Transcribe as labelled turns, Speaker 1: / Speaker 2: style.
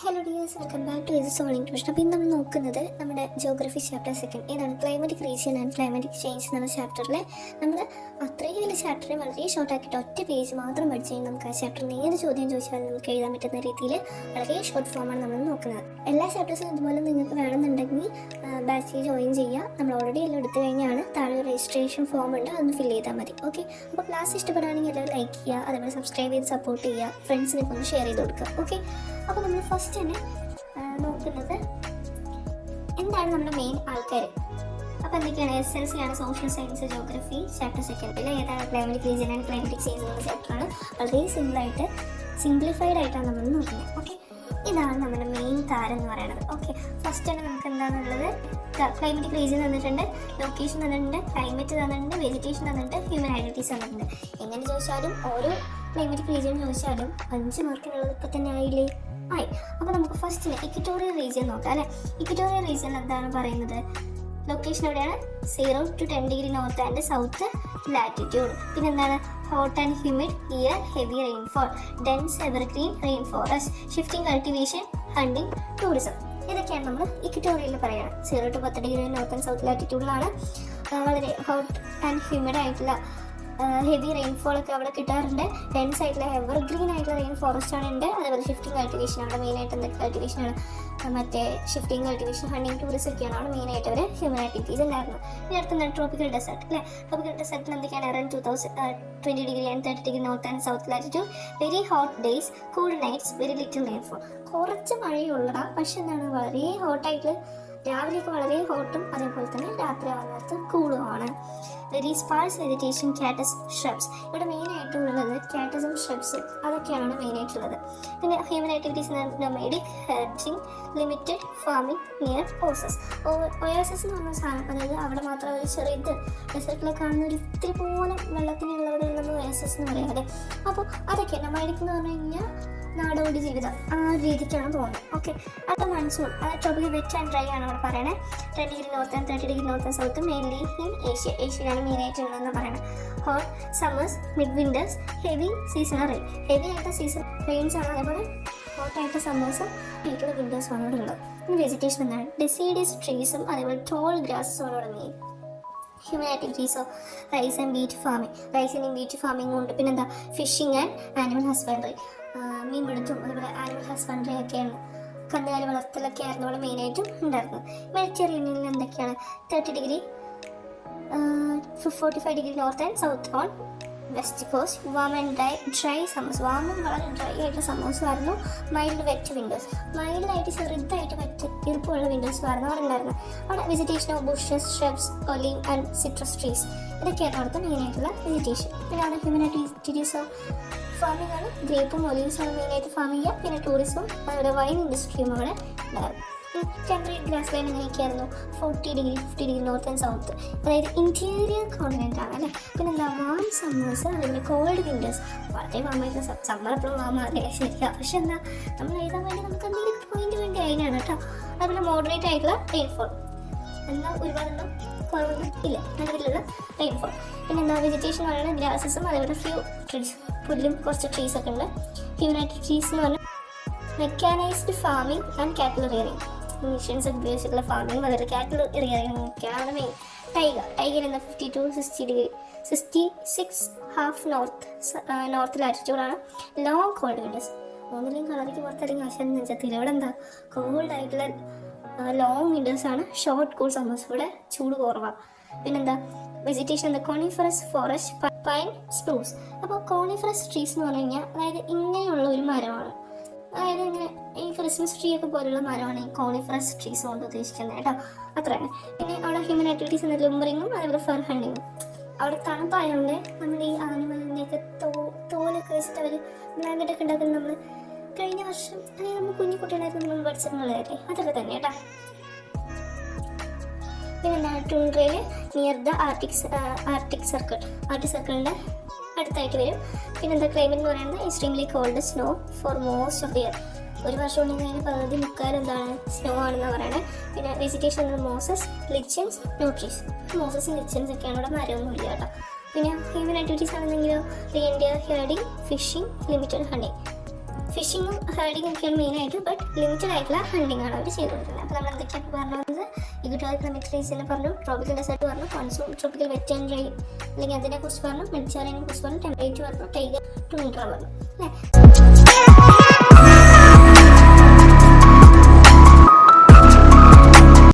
Speaker 1: Hello dears, welcome back to ഇത് solving tuition. അപ്പോൾ ഇന്ന് നമ്മൾ നോക്കുന്നത് നമ്മുടെ ജോഗ്രഫി ചാപ്റ്റർ സെക്കൻഡ് ഏതാണ് climatic region and climatic change എന്ന ചാപ്റ്ററിൽ നമ്മൾ അത്രയും വലിയ ചാപ്റ്ററെ വളരെ ഷോർട്ടാക്കിയിട്ട് ഒറ്റ പേജ് മാത്രം പഠിച്ചു കഴിഞ്ഞാൽ നമുക്ക് ആ ചാപ്റ്ററിന് ഏത് ചോദ്യം ചോദിച്ചാലും നമുക്ക് എഴുതാൻ പറ്റുന്ന രീതിയിൽ വളരെ ഷോർട്ട് ഫോമാണ് നമ്മൾ നോക്കുന്നത്. എല്ലാ ചാപ്റ്റേഴ്സും ഇതുപോലെ നിങ്ങൾക്ക് വേണമെന്നുണ്ടെങ്കിൽ ബാച്ചിൽ ജോയിൻ ചെയ്യുക. നമ്മൾ ഓൾറെഡി എല്ലാം എടുത്തു കഴിഞ്ഞാണ്. താഴെ രജിസ്ട്രേഷൻ ഫോം ഉണ്ട്, അതൊന്ന് ഫില്ല് ചെയ്താൽ മതി. ഓക്കെ, അപ്പോൾ ക്ലാസ് ഇഷ്ടപ്പെടുകയാണെങ്കിൽ എല്ലാവരും ലൈക്ക് ചെയ്യുക, അതേപോലെ സബ്സ്ക്രൈബ് ചെയ്ത് സപ്പോർട്ട് ചെയ്യുക, ഫ്രണ്ട്സിനൊക്കെ ഒന്ന് ഷെയർ ചെയ്ത് കൊടുക്കുക. ഓക്കെ, അപ്പോൾ നമ്മൾ ഫസ്റ്റ് തന്നെ നോക്കുന്നത് എന്താണ് നമ്മുടെ മെയിൻ ആൾക്കാർ. അപ്പോൾ എന്തൊക്കെയാണ്? SLC ആണ്, സോഷ്യൽ സയൻസ്, ജോഗ്രഫി ചാപ്റ്റർ സെക്കൻഡിൽ ഏതാണ് climatic region and climatic change എന്നുള്ള ചാപ്റ്ററാണ്. വളരെ സിംപ്ലിഫൈഡ് ആയിട്ടാണ് നമ്മൾ നോക്കുന്നത്. ഓക്കെ, ഇതാണ് നമ്മുടെ മെയിൻ താരം എന്ന് പറയുന്നത്. ഓക്കെ, ഫസ്റ്റ് തന്നെ നമുക്ക് എന്താണെന്നുള്ളത് ക്ലൈമാറ്റിക് റീജിയൻ തന്നിട്ടുണ്ട്, ലൊക്കേഷൻ തന്നിട്ടുണ്ട്, ക്ലൈമറ്റ് തന്നിട്ടുണ്ട്, വെജിറ്റേഷൻ തന്നിട്ടുണ്ട്, ഹ്യൂമൻ ഐഡന്റിറ്റീസ് തന്നിട്ടുണ്ട്. എങ്ങനെ ചോദിച്ചാലും ഓരോ ക്ലൈമാറ്റിക് റീജിയൻ ചോദിച്ചാലും 5 മാർക്കിനുള്ളത് ഇപ്പം തന്നെ ആയില്ലേ? ആയി. അപ്പോൾ നമുക്ക് ഫസ്റ്റിന് ഇക്വറ്റോറിയൽ റീജിയൻ നോക്കാം അല്ലേ. ഇക്വറ്റോറിയൽ റീജിയൻ എന്താണ് പറയുന്നത്? ലൊക്കേഷൻ എവിടെയാണ്? 0 to 10 degree north and south latitude. പിന്നെ എന്താണ്? Hot and humid year, heavy rainfall, dense evergreen rain forest, shifting cultivation, hunting, tourism. ഇതൊക്കെയാണ് നമ്മൾ ഇക്വറ്റോറിയലിൽ പറയുന്നത്. 0 to 10 degree north and south ലാറ്റിറ്റ്യൂഡിലാണ്. വളരെ ഹോട്ട് ആൻഡ് ഹ്യൂമിഡ് ആയിട്ടുള്ള ഹെവി റെയിൻഫോൾ ഒക്കെ അവിടെ കിട്ടാറുണ്ട്. ഡെൻസ് ആയിട്ടുള്ള എവർഗ്രീൻ ആയിട്ടുള്ള റെയിൻ ഫോറസ്റ്റ് ആണ് ഉണ്ട്. അതേപോലെ ഷിഫ്റ്റിംഗ് കൾട്ടിവേഷൻ ആണ് മെയിനായിട്ട്. എന്തൊക്കെ കൾട്ടിവേഷനാണ്? മറ്റേ ഷിഫ്റ്റിംഗ് കൾട്ടിവേഷൻ, ഹണ്ടിങ്, ടൂറിസം ഒക്കെയാണ് അവിടെ മെയിനായിട്ട് അവർ ഹ്യൂമൻ ആക്ടിവിറ്റീസ് ഉണ്ടായിരുന്നു. ഇനി അടുത്ത ട്രോപ്പിക്കൽ ഡെസേർട്ട് അല്ലേ. ട്രോപ്പിക്കൽ ഡെസേർട്ടിൽ എന്തൊക്കെയാണ്? Around 20 degree and 30 degree north and south latitude, very hot days, cool nights, very little rainfall. കുറച്ച് മഴയുള്ളടാ, പക്ഷെ എന്താണ്? വളരെ ഹോട്ടായിട്ട് രാവിലെയൊക്കെ വളരെ ഹോട്ടും അതേപോലെ തന്നെ രാത്രി ആവുന്ന നേരത്ത് കൂളുമാണ്. Very sparse vegetation, cactus, shrubs. ഇവിടെ മെയിനായിട്ട് ഉള്ളത് കാറ്റസും ഷ്രബ്സും അതൊക്കെയാണ് മെയിനായിട്ടുള്ളത്. പിന്നെ human activities nomadic, herding, limited farming near oasis. Oasis എന്ന് പറഞ്ഞ സാധനം, അതായത് അവിടെ മാത്രം ഒരു ചെറിയത് ഡെസേർട്ടിലൊക്കെ കാണുന്ന ഒരു ഇത്തിരി പോലും വെള്ളത്തിനുള്ളവിടെ ഉള്ളത് ഒയാസസ് എന്ന് പറയാതെ. അപ്പോൾ അതൊക്കെ നൊമാഡിക് എന്ന് പറഞ്ഞു കഴിഞ്ഞാൽ നാടോടി ജീവിതം, ആ ഒരു രീതിക്കാണ് പോകുന്നത്. ഓക്കെ, അടുത്ത മൺസൂൺ, അത് ട്രോപ്പിക്കൽ വെറ്റ് ആൻഡ് ഡ്രൈ ആണ് അവിടെ പറയണേ. 10 degree north and 30 degree north and south, mainly in ഏഷ്യയിലാണ് മെയിനായിട്ടുള്ളതെന്ന് പറയുന്നത്. Hot summers, mild winters, heavy seasonal rain. Heavy ആയിട്ട് സീസൺ റെയിൻസ് ആണ്, അതേപോലെ ഹോട്ടായിട്ട് സമ്മേഴ്സും ആയിട്ടുള്ള വിന്റേഴ്സും ആണ് ഇവിടെ ഉള്ളത്. ഇനി വെജിറ്റേഷൻ എന്താണ്? ഡെസിഡീസ് ട്രീസും അതേപോലെ ടോൾ ഗ്രാസസും ആണ് ഇവിടെ മെയിൻ. ഹ്യൂമൻ ആക്ടിവിറ്റീസോ റൈസ് ആൻഡ് ബീറ്റ് ഫാമിംഗ്, റൈസിനും ബീറ്റ് ഫാമിംഗും ഉണ്ട്. പിന്നെന്താ? ഫിഷിംഗ് ആൻഡ് ആനിമൽ ഹസ്ബൻഡറി, മീൻപിടുത്തവും അതുപോലെ ആനിമൽ ഹസ്ബൻഡറി ഒക്കെയാണ്. കന്നുകാലി വളർത്തലൊക്കെ ആയിരുന്നു അവിടെ മെയിനായിട്ടും ഉണ്ടായിരുന്നത്. മെഡിറ്ററേനിയനിൽ എന്തൊക്കെയാണ്? 30 degree 45 degree north and south on west coast, warm and dry summers. വാമും വളരെ ഡ്രൈ ആയിട്ട് സമ്മേഴ്സും ആയിരുന്നു. മൈൽഡ് വെറ്റ് വിൻഡേഴ്സ്, മൈൽഡായിട്ട് ചെറുതായിട്ട് വെറ്റ് ഈർപ്പമുള്ള വിൻഡേഴ്സും ആയിരുന്നു അവിടെ ഉണ്ടായിരുന്നത്. അവിടെ vegetation of bushes, shrubs, olive and citrus trees, ഇതൊക്കെയാണ് അവിടുത്തെ മെയിനായിട്ടുള്ള വെജിറ്റേഷൻ. പിന്നെ അവിടെ ഹ്യൂമൻ ആക്ടിവിറ്റീസ് ഓഫ് ഫാമിംഗ് ആണ്. ഗ്രേപ്പും ഒലീവ്സും ആണ് മെയിനായിട്ട് ഫാം ചെയ്യുക. പിന്നെ ടൂറിസവും അതുപോലെ വൈൻ ഇൻഡസ്ട്രിയും അവിടെ ഉണ്ടായിരുന്നു. ടെമ്പറേറ്റ് ഗ്രാസ് ലൈൻ എങ്ങനെയൊക്കെയായിരുന്നു? 40 degree 50 degree north and south, അതായത് ഇന്റീരിയർ കോണ്ടിനെന്റ് ആണ് അല്ലേ. പിന്നെ എന്താ? വാം സമ്മേഴ്സ്, അതേപോലെ കോൾഡ് വിന്റേഴ്സ്. വളരെ വാമായിട്ടുള്ള സമ്മർ എപ്പോഴും വാമാറില്ല, ശരിയാണ്. പക്ഷെ എന്താ, നമ്മൾ എഴുതാൻ വേണ്ടി നമുക്ക് എന്തെങ്കിലും പോയിന്റ് വേണ്ടി അതിനാണ് കേട്ടോ. അതുപോലെ മോഡറേറ്റ് ആയിട്ടുള്ള റെയിൻഫോൾ, എന്നാൽ ഒരുപാടൊന്നും കുറവൊന്നും ഇല്ല, നല്ലതിലുള്ള റെയിൻഫോൾ. പിന്നെ എന്താ? വെജിറ്റേഷൻ പറയുന്നത് ഗ്രാസസും അതേപോലെ ഫ്യൂ ട്രീസ്, പുല്ലും കുറച്ച് ട്രീസ് ഒക്കെ ഉണ്ട്. ഹ്യൂമൻ ട്രീസ് എന്ന് പറഞ്ഞാൽ mechanised farming and cattle rearing, machines ഉപയോഗിച്ചിട്ടുള്ള ഫാമിംഗ് അതേപോലെ കാറ്റൽ റിയറിംഗ് ഒക്കെയാണ് മെയിൻ. ടൈഗർ എന്ന 50 to 60 ഡിഗ്രി 66.5 നോർത്ത് ലാറ്റിറ്റ്യൂഡാണ്. ലോങ് കോൾഡ് വിൻഡേഴ്സ്, ഒന്നിലും കളറിക്ക് പുറത്തിറങ്ങി വശം നെഞ്ചത്തില്ല. ഇവിടെ എന്താ? കോൾഡ് ആയിട്ടുള്ള ലോങ് വിൻഡേഴ്സ് ആണ്. ഷോർട്ട് കൂൾ സമ്മേഴ്സ്, ഇവിടെ ചൂട് കുറവാണ്. പിന്നെന്താ? വെജിറ്റേഷൻ എന്താ? Coniferous forest, pine, spruce. അപ്പോൾ കോണിഫറസ് ട്രീസ് എന്ന് പറഞ്ഞു കഴിഞ്ഞാൽ അതായത് ഇങ്ങനെയുള്ള ഒരു മരമാണ്, അതായത് ഇങ്ങനെ ഈ ക്രിസ്മസ് ട്രീ ഒക്കെ പോലുള്ള മരമാണ് ഈ കോണിഫറസ് ട്രീസ് കൊണ്ട് ഉദ്ദേശിക്കുന്നത് കേട്ടോ. അത്രയാണ്. പിന്നെ അവിടെ ഹ്യൂമൻ ആക്ടിവിറ്റീസ് എന്ന ലുംബറിങ്ങും അതേപോലെ ഫർ ഹണ്ടിങ്ങും. അവിടെ തണുപ്പായതുകൊണ്ട് നമ്മൾ ഈ ആനിമലിൻ്റെയൊക്കെ തോലൊക്കെ വെച്ചിട്ട് അവർ ബ്ലാങ്കറ്റൊക്കെ ഉണ്ടാക്കുന്നത് നമ്മൾ കഴിഞ്ഞ വർഷം അല്ലെങ്കിൽ നമ്മൾ കുഞ്ഞു കുട്ടികളായിരുന്നു നമ്മൾ പഠിച്ചിട്ടുള്ളതല്ലേ, അതൊക്കെ തന്നെ കേട്ടോ. പിന്നെ ടൂൺഡ്രയിൽ നിയർ ദ ആർട്ടിക് സർക്കിളിൻ്റെ അടുത്തായിട്ട് വരും. പിന്നെന്താ? ക്ലൈമറ്റ് എന്ന് പറയുന്നത് extremely cold, snow for most of the year. ഒരു വർഷം ഉണ്ടെങ്കിൽ അതിന് പകുതി മുക്കാലും എന്താണ്? സ്നോ ആണെന്നാണ് പറയുന്നത്. പിന്നെ വെജിറ്റേഷൻ എന്നത് മോസസ്, ലിച്ചൻസ്, ന്യൂട്രീസ്. മോസസും ലിച്ചൻസ് ഒക്കെയാണ് ഇവിടെ, മരമൊന്നും ഇല്ല കേട്ടോ. പിന്നെ ഹ്യൂമൻ ആക്ടിവിറ്റീസ് ആണെന്നെങ്കിലോ reindeer, herding, fishing, limited hunting. ഫിഷിങ്ങും ഹേർഡിങ്ങും ഒക്കെയാണ് മെയിനായിട്ട്, ബട്ട് ലിമിറ്റഡ് ആയിട്ടുള്ള ഹണ്ടിങ് ആണ് അവർ ചെയ്ത് കൊടുക്കുന്നത്. അപ്പോൾ നമ്മൾ എന്തൊക്കെയാണ് പറഞ്ഞത്, ഇക്വറ്റോറിയൽ ക്ലൈമറ്റ് റീജിയനെ പറഞ്ഞു, ട്രോപ്പിക്കൽ ഡെസേർട്ട് പറഞ്ഞു, monsoon tropical wet and dry അല്ലെങ്കിൽ അതിനെക്കുറിച്ച് പറഞ്ഞു, മെഡിറ്ററേനിയനെ കുറിച്ച് പറഞ്ഞു, ടെമ്പറേച്ചർ പറഞ്ഞു, ടൈഗർ ടു വിൻ്റർ പറഞ്ഞു അല്ലേ.